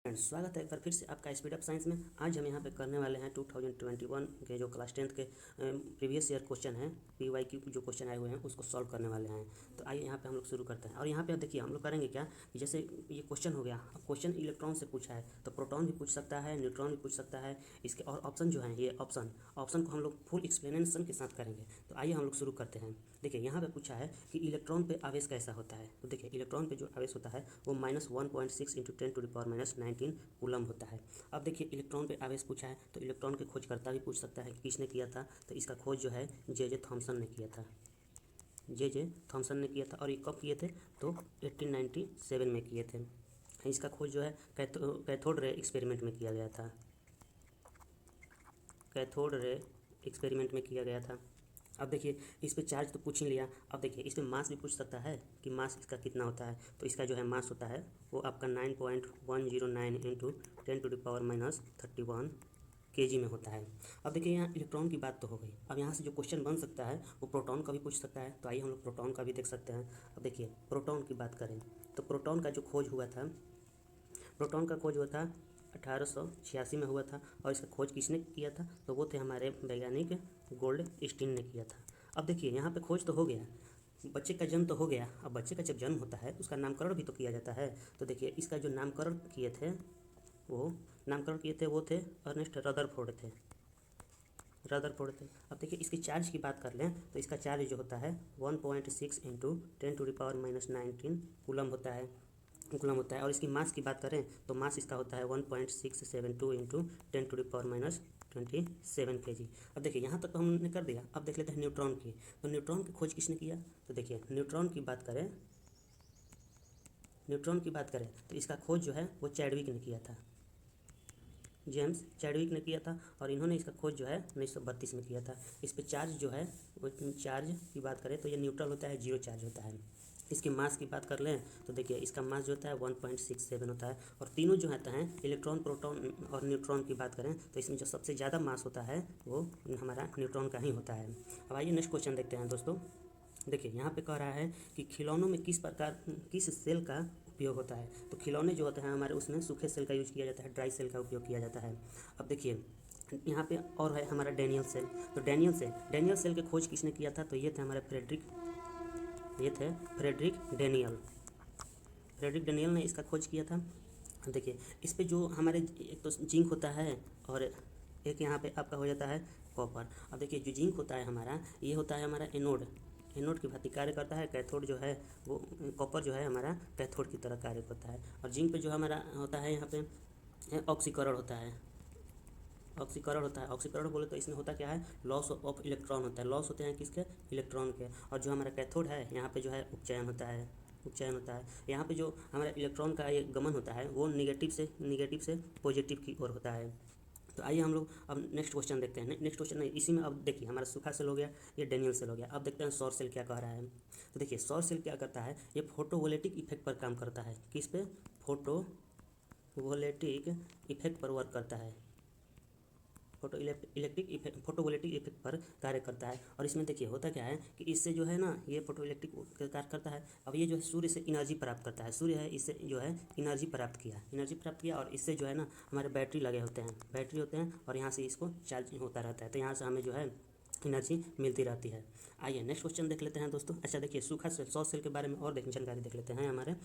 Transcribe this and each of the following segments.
स्वागत है एक बार फिर से आपका स्पीड अप साइंस में। आज हम यहाँ पे करने वाले हैं 2021 के जो क्लास 10th के प्रीवियस ईयर क्वेश्चन हैं, PYQ जो क्वेश्चन आए हुए हैं उसको सॉल्व करने वाले हैं। तो आइए यहाँ पे हम लोग शुरू करते हैं। और यहाँ पे देखिए हम लोग करेंगे क्या कि जैसे ये क्वेश्चन हो गया, अब क्वेश्चन इलेक्ट्रॉन से पूछा है तो प्रोटॉन भी पूछ सकता है, न्यूट्रॉन भी पूछ सकता है। इसके और ऑप्शन जो है, ये ऑप्शन को हम लोग फुल एक्सप्लेनेशन के साथ करेंगे। तो आइए हम लोग शुरू करते हैं। देखिए यहाँ पे पूछा है कि इलेक्ट्रॉन पे आवेश कैसा होता है। तो देखिए इलेक्ट्रॉन पे जो आवेश होता है वो -1.6 × 10⁻⁻19 कूलम होता है। अब देखिए इलेक्ट्रॉन पे आवेश पूछा है तो इलेक्ट्रॉन के खोजकर्ता भी पूछ सकता है कि किसने किया था। तो इसका खोज जो है जे थॉमसन ने किया था। जे थॉमसन ने किया था। और ये कब किए थे तो 1897 में किए थे। इसका खोज जो है कैथोड रे एक्सपेरिमेंट में किया गया था। कैथोड रे एक्सपेरिमेंट में किया गया था। अब देखिए इस पे चार्ज तो पूछ ही लिया। अब देखिए इस पे मास भी पूछ सकता है कि मास इसका कितना होता है। तो इसका जो है मास होता है वो आपका 9.109 × 10⁻31 kg में होता है। अब देखिए यहाँ इलेक्ट्रॉन की बात तो हो गई। अब यहाँ से जो क्वेश्चन बन सकता है वो प्रोटॉन का भी पूछ सकता है। तो आइए हम लोग प्रोटॉन का भी देख सकते हैं। अब देखिए प्रोटॉन की बात करें तो प्रोटॉन का जो खोज हुआ था, प्रोटॉन का खोज हुआ था 1886 में हुआ था। और इसका खोज किसने किया था तो वो थे हमारे वैज्ञानिक गोल्ड स्टीन ने किया था। अब देखिए यहाँ पे खोज तो हो गया, बच्चे का जन्म तो हो गया। अब बच्चे का जब जन्म होता है उसका नामकरण भी तो किया जाता है। तो देखिए इसका जो नामकरण किए थे वो थे अर्नेस्ट रदरफोर्ड थे। अब देखिए इसकी चार्ज की बात कर लें तो इसका चार्ज जो होता है 1.6 × 10⁻⁻19 कूलम होता है। और इसकी मास की बात करें तो मास इसका होता है 1.672 × 10⁻27 kg। अब देखिए यहाँ तक तो हमने कर दिया। अब देख लेते हैं न्यूट्रॉन की। तो न्यूट्रॉन की खोज किसने किया। तो देखिए न्यूट्रॉन की बात करें तो इसका खोज जो है वो चैडविक ने किया था। जेम्स चैडविक ने किया था। और इन्होंने इसका खोज जो है 1932 में किया था। इस पे चार्ज जो है वो, चार्ज की बात करें तो ये न्यूट्रल होता है, जीरो चार्ज होता है। इसकी मास की बात कर लें तो देखिए इसका मास जो होता है 1.67 होता है। और तीनों जो होता है इलेक्ट्रॉन, प्रोटॉन और न्यूट्रॉन की बात करें तो इसमें जो सबसे ज़्यादा मास होता है वो हमारा न्यूट्रॉन का ही होता है। अब आइए नेक्स्ट क्वेश्चन देखते हैं दोस्तों। देखिए यहाँ पे कह रहा है कि खिलौनों में किस सेल का उपयोग होता है। तो खिलौने जो होते हैं हमारे उसमें सूखे सेल का यूज किया जाता है, ड्राई सेल का उपयोग किया जाता है। अब देखिए यहाँ पे और है हमारा डैनियल सेल। तो डैनियल सेल के खोज किसने किया था तो ये थे हमारे फ्रेडरिक डेनियल ने इसका खोज किया था। देखिए इस पे जो हमारे एक तो जिंक होता है और एक यहाँ पे आपका हो जाता है कॉपर। अब देखिए जो जिंक होता है हमारा, ये होता है हमारा एनोड की भांति कार्य करता है। कैथोड जो है वो कॉपर जो है हमारा कैथोड की तरह कार्य करता है। और जिंक पे जो हमारा होता है यहाँ पे ऑक्सीकरण होता है। ऑक्सीकरण बोले तो इसमें होता क्या है, लॉस ऑफ इलेक्ट्रॉन होता है। लॉस होते हैं किसके, इलेक्ट्रॉन के। और जो हमारा कैथोड है यहाँ पे जो है उपचयन होता है। यहाँ पे जो हमारा इलेक्ट्रॉन का ये गमन होता है वो निगेटिव से पॉजिटिव की ओर होता है। तो आइए हम लोग अब नेक्स्ट क्वेश्चन देखते हैं। नेक्स्ट क्वेश्चन इसी में अब देखिए हमारा सूखा सेल हो गया, ये डैनियल सेल हो गया। अब देखते हैं सौर सेल क्या कह रहा है। तो देखिए सौर सेल क्या करता है, ये फोटोवोल्टिक इफेक्ट पर काम करता है। किस पे, फोटोवोल्टिक इफेक्ट पर वर्क करता है। फोटोवोल्टिक इफेक्ट पर कार्य करता है। और इसमें देखिए होता क्या है कि इससे जो है ना ये फोटोवोल्टिक कार्य करता है। अब ये जो है सूर्य से एनर्जी प्राप्त करता है। सूर्य है इससे जो है एनर्जी प्राप्त किया और इससे जो है ना हमारे बैटरी लगे होते हैं और यहाँ से इसको चार्ज होता रहता है। तो यहाँ से हमें जो है एनर्जी मिलती रहती है। आइए नेक्स्ट क्वेश्चन देख लेते हैं दोस्तों। अच्छा देखिए सूखा सेल, सौर सेल के बारे में और जानकारी देख लेते हैं हमारे।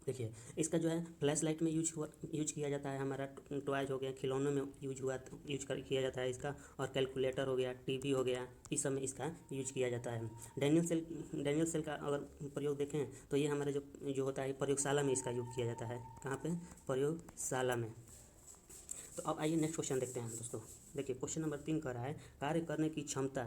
देखिए इसका जो है फ्लैश लाइट में यूज किया जाता है। हमारा टॉयज हो गया, खिलौनों में किया जाता है इसका। और कैलकुलेटर हो गया, टीवी हो गया, इस सब में इसका यूज किया जाता है। डैनियल सेल का अगर प्रयोग देखें तो ये हमारे जो होता है प्रयोगशाला में इसका यूज किया जाता है। कहाँ पे, प्रयोगशाला में। तो अब आइए नेक्स्ट क्वेश्चन देखते हैं दोस्तों। देखिए क्वेश्चन नंबर 3 कह रहा है कार्य करने की क्षमता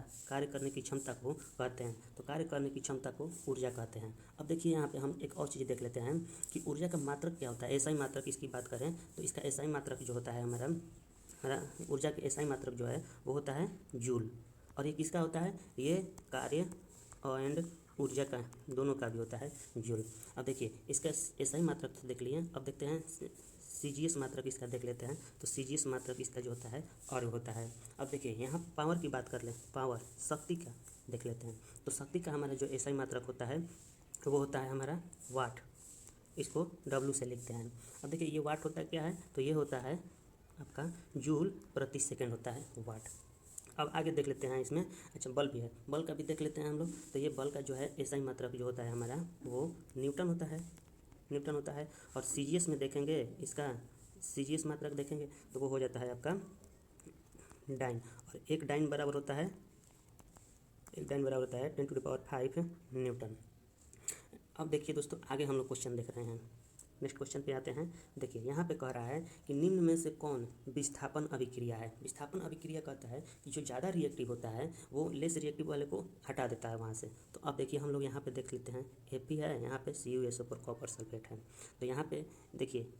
को कहते हैं। तो कार्य करने की क्षमता को ऊर्जा कहते हैं। अब देखिए यहाँ पे हम एक और चीज़ देख लेते हैं कि ऊर्जा का मात्रक क्या होता है। एसआई मात्रक इसकी बात करें तो इसका एसआई मात्रक जो होता है हमारा ऊर्जा के एसआई मात्रक जो है वो होता है जूल। और ये किसका होता है, ये कार्य एंड ऊर्जा का दोनों का भी होता है जूल। अब देखिए इसका एसआई मात्रक तो देख लिए। अब देखते हैं सीजीएस मात्रक इसका देख लेते हैं। तो सीजीएस मात्रक इसका जो होता है और होता है। अब देखिए यहाँ पावर की बात कर लें, पावर शक्ति का देख लेते हैं। तो शक्ति का हमारा जो एसआई मात्रक होता है तो वो होता है हमारा वाट। इसको W से लिखते हैं। अब देखिए ये वाट होता है क्या है, तो ये होता है आपका जूल प्रति सेकंड होता है वाट। अब आगे देख लेते हैं इसमें, अच्छा बल भी है, बल का भी देख लेते हैं हम लोग। तो ये बल का जो है एसआई मात्रक जो होता है हमारा वो न्यूटन होता है, न्यूटन होता है। और सीजीएस में देखेंगे, इसका सीजीएस मात्रक देखेंगे तो वो हो जाता है आपका डाइन। और एक डाइन बराबर होता है, एक डाइन बराबर होता है 10⁵ न्यूटन। अब देखिए दोस्तों आगे हम लोग क्वेश्चन देख रहे हैं, नेक्स्ट क्वेश्चन पे आते हैं। देखिए यहाँ पे कह रहा है कि निम्न में से कौन विस्थापन अभिक्रिया है। विस्थापन अभिक्रिया कहता है कि जो ज़्यादा रिएक्टिव होता है वो लेस रिएक्टिव वाले को हटा देता है वहाँ से। तो अब देखिए हम लोग यहाँ पे देख लेते हैं, Fe है, यहाँ पे CuSO4 कॉपर सल्फेट है। तो यहाँ पे देखिए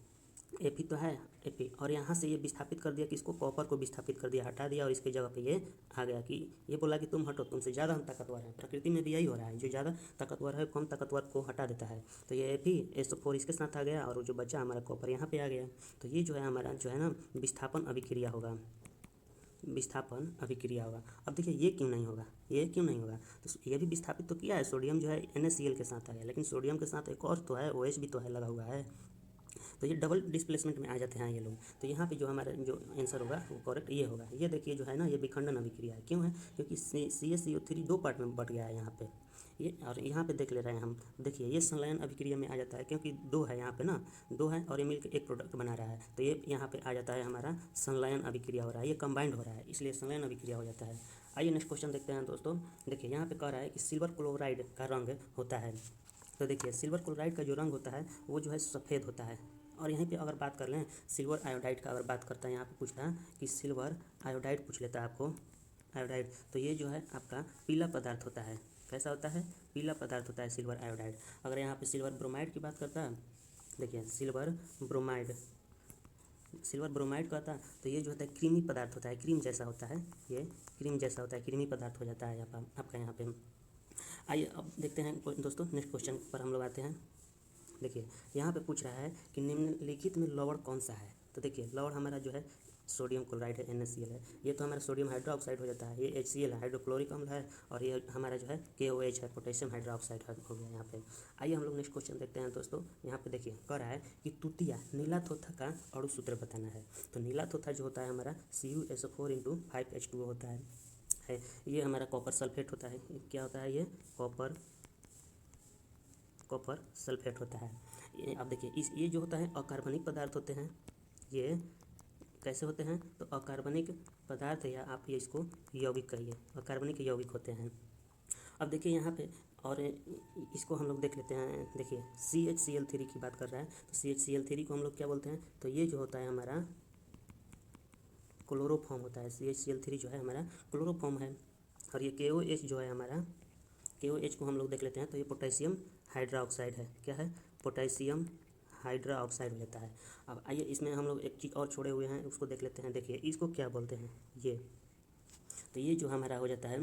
Fe तो है, Fe, और यहाँ से ये विस्थापित कर दिया कि इसको कॉपर को विस्थापित कर दिया, हटा दिया, और इसके जगह पे ये आ गया कि ये बोला कि तुम हटो, तुमसे ज़्यादा हम ताकतवर हैं। प्रकृति में भी यही हो रहा है, जो ज़्यादा ताकतवर है कम ताकतवर को हटा देता है। तो ये Fe इसके साथ आ गया, और जो बचा हमारा कॉपर यहाँ पे आ गया। तो ये जो है हमारा जो है ना विस्थापन अभिक्रिया होगा, विस्थापन अभिक्रिया होगा। अब देखिए ये क्यों नहीं होगा, ये क्यों नहीं होगा, तो ये भी विस्थापित तो किया है, सोडियम जो है NaCl के साथ आ गया, लेकिन सोडियम के साथ एक और तो है, OH भी तो है लगा हुआ है। तो ये डबल डिस्प्लेसमेंट में आ जाते हैं ये लोग। तो यहाँ पे जो हमारा जो आंसर होगा वो करेक्ट ये होगा। ये देखिए जो है ना ये विखंडन अभिक्रिया है, क्यों है, क्योंकि CaCO3 दो पार्ट में बट गया है यहाँ पे ये। और यहाँ पे देख ले रहे हैं हम, देखिए ये संलयन अभिक्रिया में आ जाता है, क्योंकि दो है यहाँ पे ना, दो है और ये मिलकर एक प्रोडक्ट बना रहा है। तो ये यहाँ पे आ जाता है हमारा संलयन अभिक्रिया हो रहा है, ये कंबाइंड हो रहा है, इसलिए संलयन अभिक्रिया हो जाता है। आइए नेक्स्ट क्वेश्चन देखते हैं दोस्तों। देखिए यहाँ पे कह रहा है कि सिल्वर क्लोराइड का रंग होता है। तो देखिए सिल्वर क्लोराइड का जो रंग होता है वो जो है सफ़ेद होता है। और यहीं पे अगर बात कर लें सिल्वर आयोडाइड का, अगर बात करता है यहाँ पे पूछ रहा है कि सिल्वर आयोडाइड पूछ लेता है आपको, आयोडाइड, तो ये जो है आपका पीला पदार्थ होता है। कैसा होता है, पीला पदार्थ होता है सिल्वर आयोडाइड। अगर यहाँ पे सिल्वर ब्रोमाइड की बात करता है, देखिए सिल्वर ब्रोमाइड, सिल्वर ब्रोमाइड कहता है तो ये जो होता है क्रीमी पदार्थ होता है, क्रीम जैसा होता है, ये क्रीम जैसा होता है, क्रीमी पदार्थ हो जाता है यहाँ आपका यहाँ पे। आइए अब देखते हैं दोस्तों नेक्स्ट क्वेश्चन पर हम लोग आते हैं। देखिए यहाँ पे पूछ रहा है कि निम्नलिखित में लवण कौन सा है। तो देखिए लवण हमारा जो है सोडियम क्लोराइड है, NaCl है। ये तो हमारा सोडियम हाइड्रोक्साइड हो जाता है, ये HCl है, हाइड्रोक्लोरिक अम्ल है, और ये हमारा जो है KOH है, पोटेशियम हाइड्रोक्साइड हो गया यहाँ पे। आइए हम लोग नेक्स्ट क्वेश्चन देखते हैं दोस्तों। यहाँ पे देखिए कह रहा है कि तुतिया नीला थोथा का अणु सूत्र बताना है। तो नीला थोथा जो होता है हमारा CuSO4 × 5H2O होता है। ये हमारा कॉपर सल्फेट होता है, क्या होता है ये कॉपर सल्फेट होता है। अब देखिए ये जो होता है अकार्बनिक पदार्थ होते हैं, ये कैसे होते हैं, तो अकार्बनिक पदार्थ, या आप ये इसको यौगिक कहिए, अकार्बनिक यौगिक होते हैं। अब देखिए यहाँ पे और इसको हम लोग देख लेते हैं। देखिए CHCl3 की बात कर रहा है, तो CHCl3 को हम लोग क्या बोलते हैं, तो ये जो होता है हमारा क्लोरोफॉर्म होता है। CHCl3 जो है हमारा क्लोरोफॉर्म है। और ये KOH जो है हमारा, KOH को हम लोग देख लेते हैं, तो ये पोटेशियम हाइड्रोक्साइड है, क्या है, पोटेशियम हाइड्रोक्साइड होता है। अब आइए इसमें हम लोग एक चीज़ और छोड़े हुए हैं, उसको देख लेते हैं। देखिए इसको क्या बोलते हैं, ये तो ये जो हमारा हो जाता है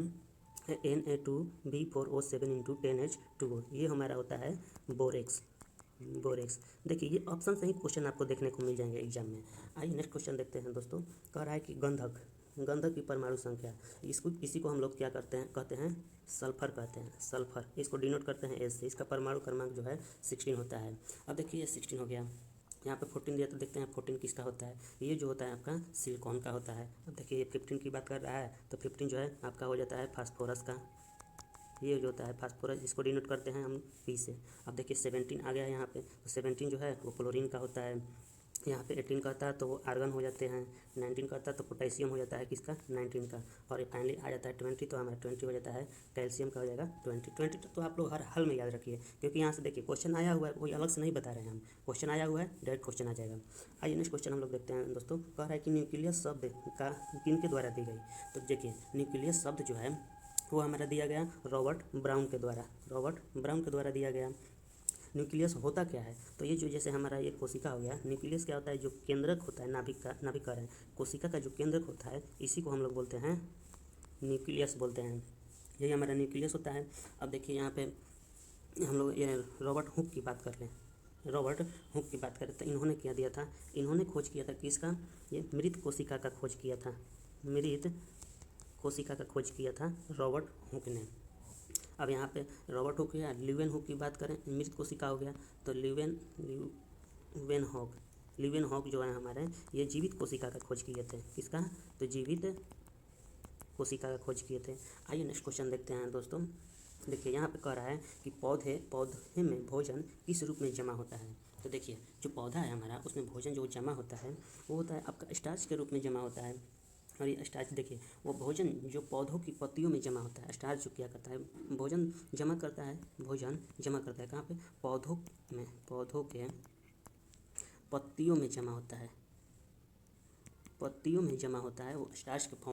Na2B4O7 × 10H2O, ये हमारा होता है बोरेक्स, बोरेक्स। देखिए ये ऑप्शन से ही क्वेश्चन आपको देखने को मिल जाएंगे एग्जाम में। आइए नेक्स्ट क्वेश्चन देखते हैं दोस्तों। कह रहा है कि गंधक, गंधक की परमाणु संख्या, इसी को हम लोग क्या करते हैं, कहते हैं सल्फर कहते हैं, सल्फर, इसको डिनोट करते हैं S से। इसका परमाणु क्रमांक जो है 16 होता है। अब देखिए ये 16 हो गया, यहाँ पे 14 दिया, तो देखते हैं 14 किसका होता है। ये जो होता है आपका सिलिकॉन का होता है। अब देखिए ये 15 की बात कर रहा है, तो 15 जो है आपका हो जाता है फास्फोरस का, ये जो होता है फास्फोरस, इसको डिनोट करते हैं हम P से। अब देखिए 17 आ गया है यहाँ पे, तो 17 जो है वो क्लोरीन का होता है। यहाँ पे 18 कहता है तो वो आर्गन हो जाते हैं, 19 कहता है तो पोटेशियम हो जाता है किसका, 19 का। और फाइनली आ जाता है 20, तो हमारा 20 हो जाता है कैल्शियम का हो जाएगा 20 तो आप लोग हर हाल में याद रखिए, क्योंकि यहाँ से देखिए क्वेश्चन आया हुआ है, कोई अलग से नहीं बता रहे हैं हम, क्वेश्चन आया हुआ है डायरेक्ट क्वेश्चन आ जाएगा। आइए नेक्स्ट क्वेश्चन हम लोग देखते हैं दोस्तों। कह रहा है कि न्यूक्लियस शब्द का किन के द्वारा दी गई। तो देखिए न्यूक्लियस शब्द जो है वो हमारा दिया गया रॉबर्ट ब्राउन के द्वारा, रॉबर्ट ब्राउन के द्वारा दिया गया। न्यूक्लियस होता क्या है, तो ये जो जैसे हमारा ये कोशिका हो गया, न्यूक्लियस क्या होता है, जो केंद्रक होता है, नाभिक कह रहे हैं, कोशिका का जो केंद्रक होता है इसी को हम लोग बोलते हैं न्यूक्लियस बोलते हैं, यही हमारा न्यूक्लियस होता है। अब देखिए यहाँ पे हम लोग ये रॉबर्ट हुक की बात कर लें, रॉबर्ट हुक की बात करें तो इन्होंने क्या दिया था, इन्होंने खोज किया था किसका, ये मृत कोशिका का खोज किया था, मृत कोशिका का खोज किया था रॉबर्ट हुक ने। अब यहाँ पे रॉबर्ट हुक या ल्यूवेन हुक की बात करें, मृत कोशिका हो गया, तो ल्यूवेन हॉक जो है हमारे, ये जीवित कोशिका का खोज किए थे। किसका? तो जीवित कोशिका का खोज किए थे। आइए नेक्स्ट क्वेश्चन देखते हैं दोस्तों। देखिए यहाँ पे कह रहा है कि पौधे में भोजन किस रूप में जमा होता है। तो देखिए जो पौधा है हमारा, उसमें भोजन जो जमा होता है वो होता है आपका स्टार्च के रूप में जमा होता है। और ये स्टार्च देखिए, वो भोजन जो पौधों की पत्तियों में जमा होता है, स्टार्च जो क्या करता है, भोजन जमा करता है, कहाँ पे? पौधों में, पौधों के पत्तियों में जमा होता है, वो स्टार्च के फॉर्म